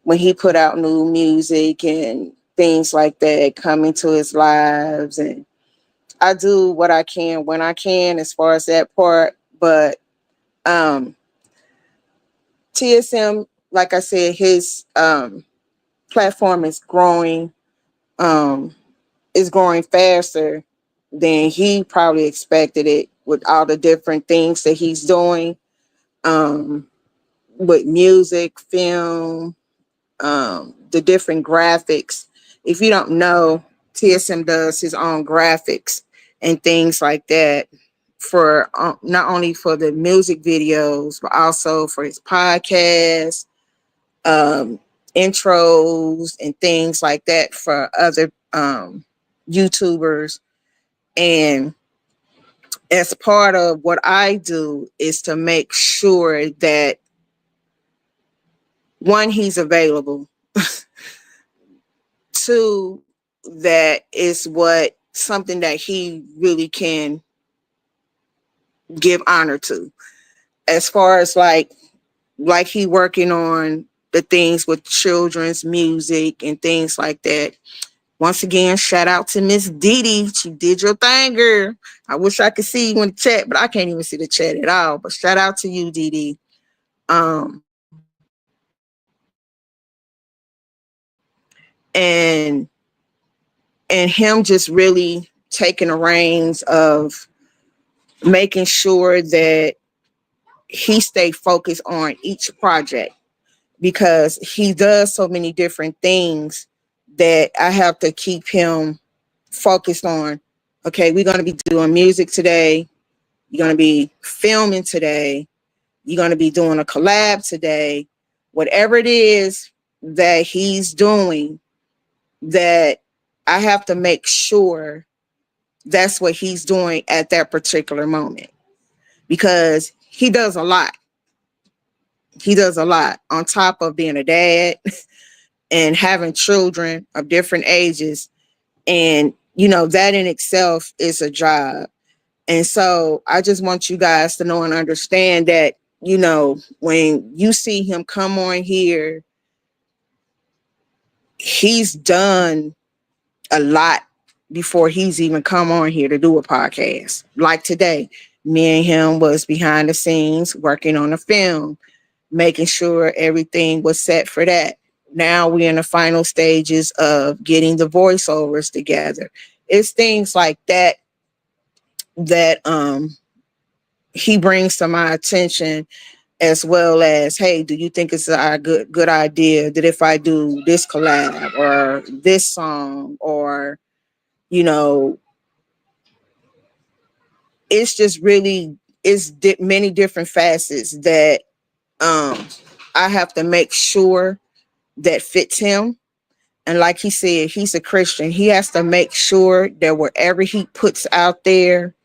when he put out new music and things like that, coming to his lives. And I do what I can when I can as far as that part. But um, TSM, like I said, his platform um, is growing faster than he probably expected it with all the different things that he's doing um, with music, film, the different graphics. If you don't know, TSM does his own graphics and things like that for not only for the music videos, but also for his podcast, um, intros, and things like that for other YouTubers. And as part of what I do is to make sure that one, he's available. Two, that is what something that he really can give honor to. As far as like he working on the things with children's music and things like that. Once again, shout out to Miss Didi. She did your thing, girl. I wish I could see you in the chat, but I can't even see the chat at all. But shout out to you, Didi. And him just really taking the reins of making sure that he stay focused on each project because he does so many different things that I have to keep him focused on. Okay, we're going to be doing music today. You're going to be filming today. You're going to be doing a collab today. Whatever it is that he's doing, that I have to make sure that's what he's doing at that particular moment because he does a lot. He does a lot on top of being a dad and having children of different ages. And, that in itself is a job. And so I just want you guys to know and understand that, when you see him come on here, he's done a lot before he's even come on here to do a podcast. Like today, me and him was behind the scenes working on a film, making sure everything was set for that. Now we're in the final stages of getting the voiceovers together. It's things like that that he brings to my attention as well as, hey, do you think it's a good idea that if I do this collab or this song, or you know, it's just really many different facets that um I have to make sure that fits him. And like he said, he's a Christian. He has to make sure that whatever he puts out there,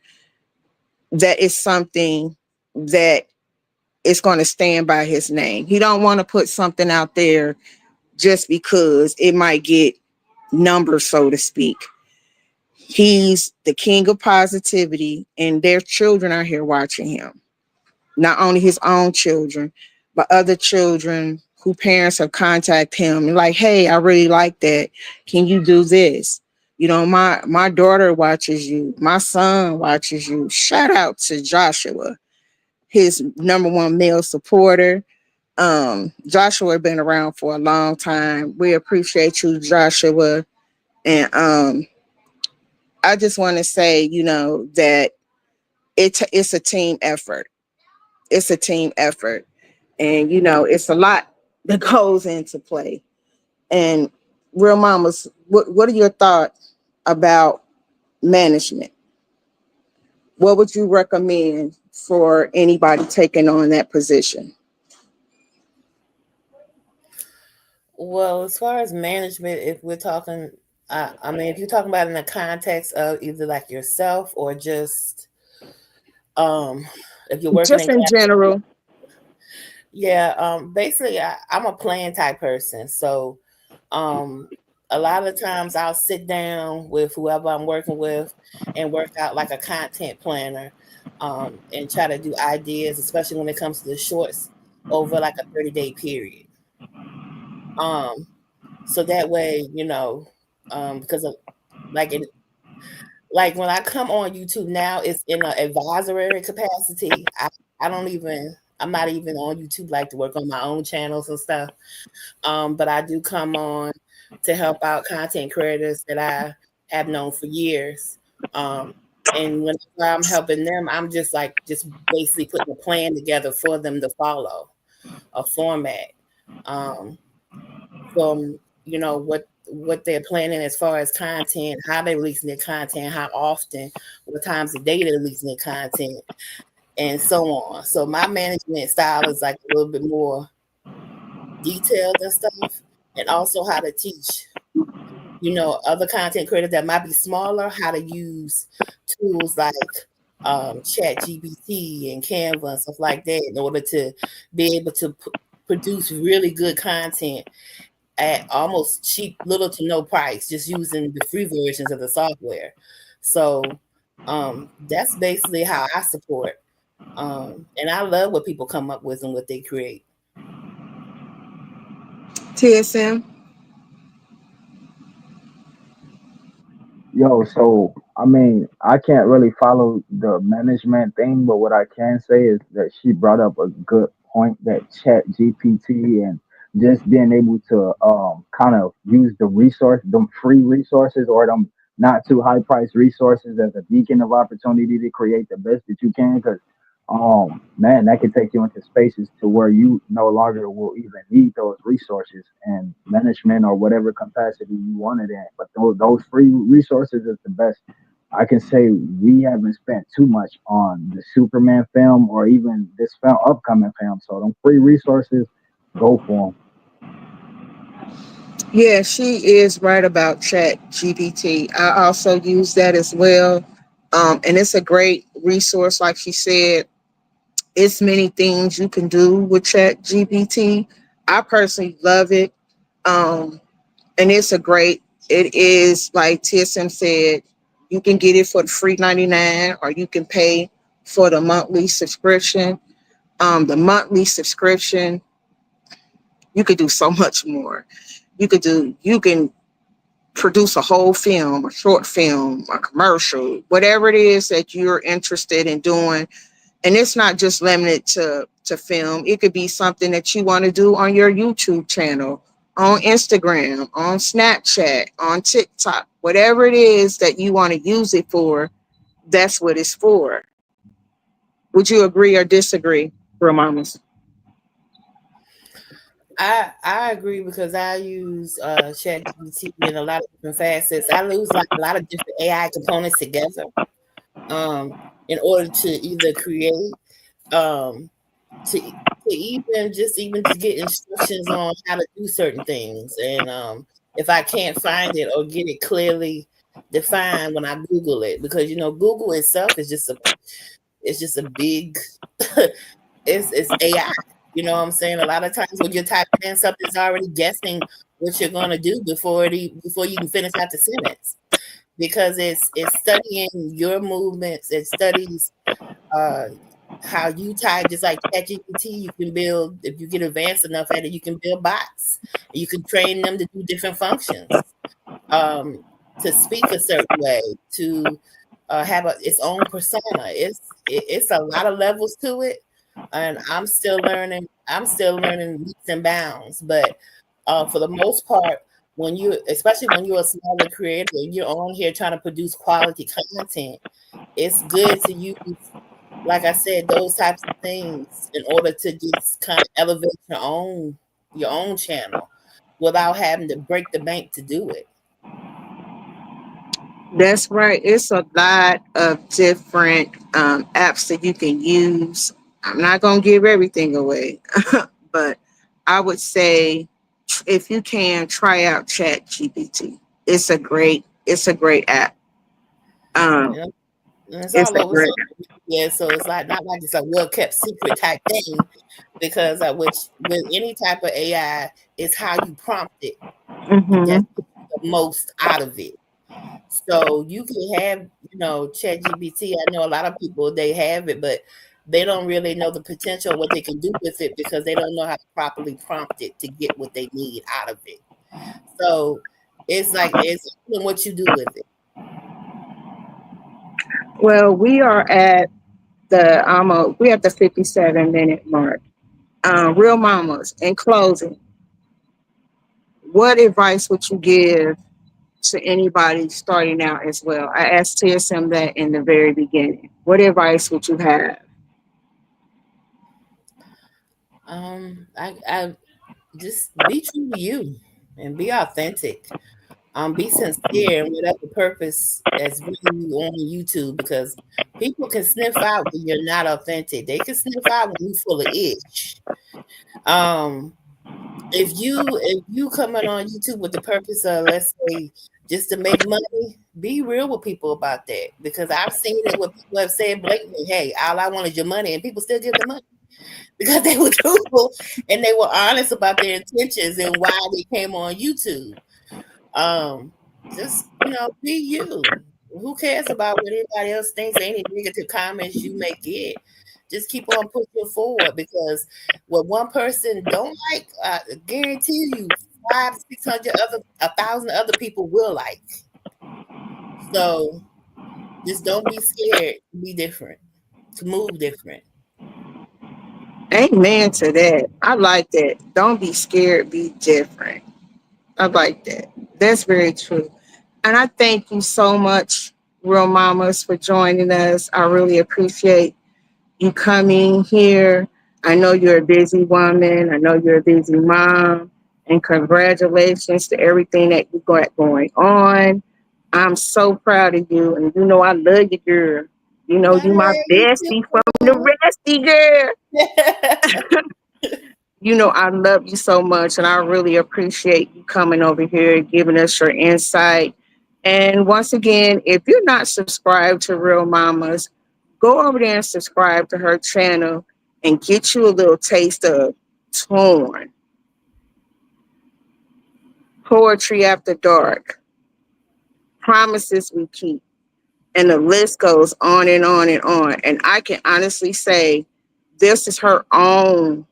that is something that is going to stand by his name. He don't want to put something out there just because it might get numbers, so to speak. He's the king of positivity, and their children are here watching him. Not only his own children, but other children who parents have contacted him and like, hey, I really like that. Can you do this? You know, my daughter watches you. My son watches you. Shout out to Joshua, his number one male supporter. Joshua been around for a long time. We appreciate you, Joshua. And I just want to say, you know, that it's a team effort. It's a team effort. And, you know, it's a lot that goes into play. And real mamas, what are your thoughts about management? What would you recommend for anybody taking on that position? Well, as far as management, if we're talking, I mean, if you're talking about in the context of either like yourself or just, um, if you're working Just in, in general. yeah, basically, I'm a plan type person. So, um, a lot of times I'll sit down with whoever I'm working with and work out like a content planner, and try to do ideas, especially when it comes to the shorts over like a 30-day period. Um, so that way, because of like it, like when I come on YouTube now, it's in an advisory capacity. I don't even I'm not even on YouTube like to work on my own channels and stuff. But I do come on to help out content creators that I have known for years. Um, and whenever I'm helping them, I'm just basically putting a plan together for them to follow, a format. Um, from what they're planning as far as content, how they're releasing their content, how often, what times of day they're releasing their content, and so on. So my management style is like a little bit more detailed and stuff, and also how to teach other content creators that might be smaller how to use tools like Chat GPT and Canva and stuff like that in order to be able to produce really good content at almost cheap, little to no price, just using the free versions of the software. So that's basically how I support. And I love what people come up with and what they create. TSM. Yo, so I mean, I can't really follow the management thing, but what I can say is that she brought up a good point that Chat GPT and just being able to kind of use the resource, them free resources or them not too high priced resources as a beacon of opportunity to create the best that you can. Because man, that can take you into spaces to where you no longer will even need those resources and management or whatever capacity you want it in. But those free resources is the best. I can say we haven't spent too much on the Superman film or even this film, upcoming film. So them free resources, go for them. Yeah, she is right about Chat GPT. I also use that as well. And it's a great resource. Like she said, it's many things you can do with Chat GPT. I personally love it. Um, and it is like TSM said, you can get it for the free 99 or you can pay for the monthly subscription. The monthly subscription, you could do so much more. You can produce a whole film, a short film, a commercial, whatever it is that you're interested in doing. And it's not just limited to film. It could be something that you want to do on your YouTube channel, on Instagram, on Snapchat, on TikTok, whatever it is that you want to use it for, that's what it's for. Would you agree or disagree, Real Mamas? I agree because I use ChatGPT in a lot of different facets. I use like a lot of different AI components together um, in order to either create um, to even to get instructions on how to do certain things. And if I can't find it or get it clearly defined when I Google it, because Google itself is just a big it's AI. You know what I'm saying? A lot of times when you're typing in something, it's already guessing what you're gonna do before you can finish out the sentence, because it's studying your movements. It studies uh, how you type. Just like ChatGPT, you can build, if you get advanced enough at it, you can build bots. You can train them to do different functions, um, to speak a certain way, to have its own persona. It's a lot of levels to it, and I'm still learning. I'm still learning leaps and bounds. But for the most part, especially when you're a smaller creator, and you're on here trying to produce quality content, it's good to use, like I said, those types of things in order to just kind of elevate your own channel without having to break the bank to do it. That's right. It's a lot of different apps that you can use. I'm not going to give everything away, but I would say if you can try out Chat GPT. It's a great app. Um, You know, and it's it's all a over great social media, so it's like not like it's a well kept secret type thing, because which with any type of AI, it's how you prompt it hmm that gets the most out of it. So you can have, Chat GPT. I know a lot of people they have it, but they don't really know the potential of what they can do with it because they don't know how to properly prompt it to get what they need out of it. So it's like it's what you do with it. Well, we're at the 57-minute mark. Real mamas, in closing, what advice would you give to anybody starting out as well? I asked TSM that in the very beginning. What advice would you have? I just be true to you and be authentic. Be sincere in whatever purpose that's bringing you on YouTube, because people can sniff out when you're not authentic. They can sniff out when you're full of itch. Um, if you coming on YouTube with the purpose of, let's say, just to make money, be real with people about that, because I've seen it where people have said blatantly, "Hey, all I want is your money," and people still give them money because they were truthful and they were honest about their intentions and why they came on YouTube. Um, just be you. Who cares about what anybody else thinks? Any negative comments you may get, just keep on pushing forward, because what one person don't like, I guarantee you, 1,000 other people will like. So just don't be scared to be different, to move different. Amen to that. I like that. Don't be scared, be different. I like that. That's very true. And I thank you so much, Real Mamas, for joining us. I really appreciate you coming here. I know you're a busy woman. I know you're a busy mom. And congratulations to everything that you got going on. I'm so proud of you. And you know I love you, girl. You know I you my love you bestie from the Resty, girl. too. You know I love you so much, and I really appreciate you coming over here and giving us your insight. And once again, if you're not subscribed to Real Mamas, go over there and subscribe to her channel and get you a little taste of Torn, Poetry After Dark, Promises We Keep, and the list goes on and on and on. And I can honestly say this is her own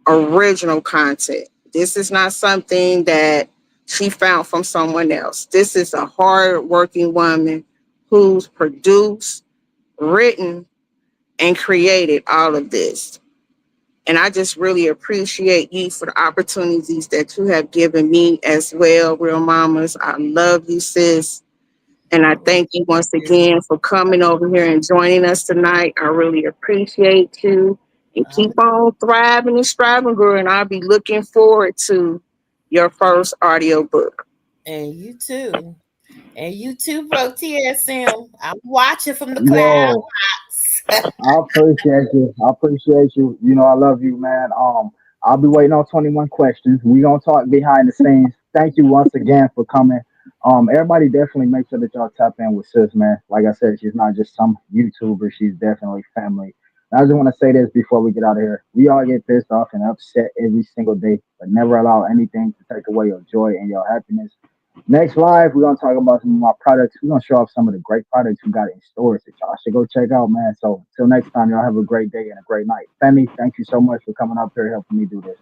original content. This is not something that she found from someone else. This is a hard working woman who's produced, written, and created all of this. And I just really appreciate you for the opportunities that you have given me as well, Real Mamas. I love you, sis. And I thank you once again for coming over here and joining us tonight. I really appreciate you. and Oh, keep on thriving and striving, girl. And I'll be looking forward to your first audio book. and you too. And you too, bro. TSM. I'm watching from the clouds. Yo, I appreciate you. I appreciate you. You know, I love you, man. I'll be waiting on 21 questions. We gonna talk behind the scenes. Thank you once again for coming. Everybody definitely make sure that y'all tap in with sis, man. Like I said, she's not just some YouTuber. She's definitely family. And I just want to say this before we get out of here. We all get pissed off and upset every single day, but never allow anything to take away your joy and your happiness. Next live, we're gonna talk about some of my products. We're gonna show off some of the great products we got in stores that y'all should go check out, man. So until next time, y'all have a great day and a great night. Femi, thank you so much for coming up here helping me do this.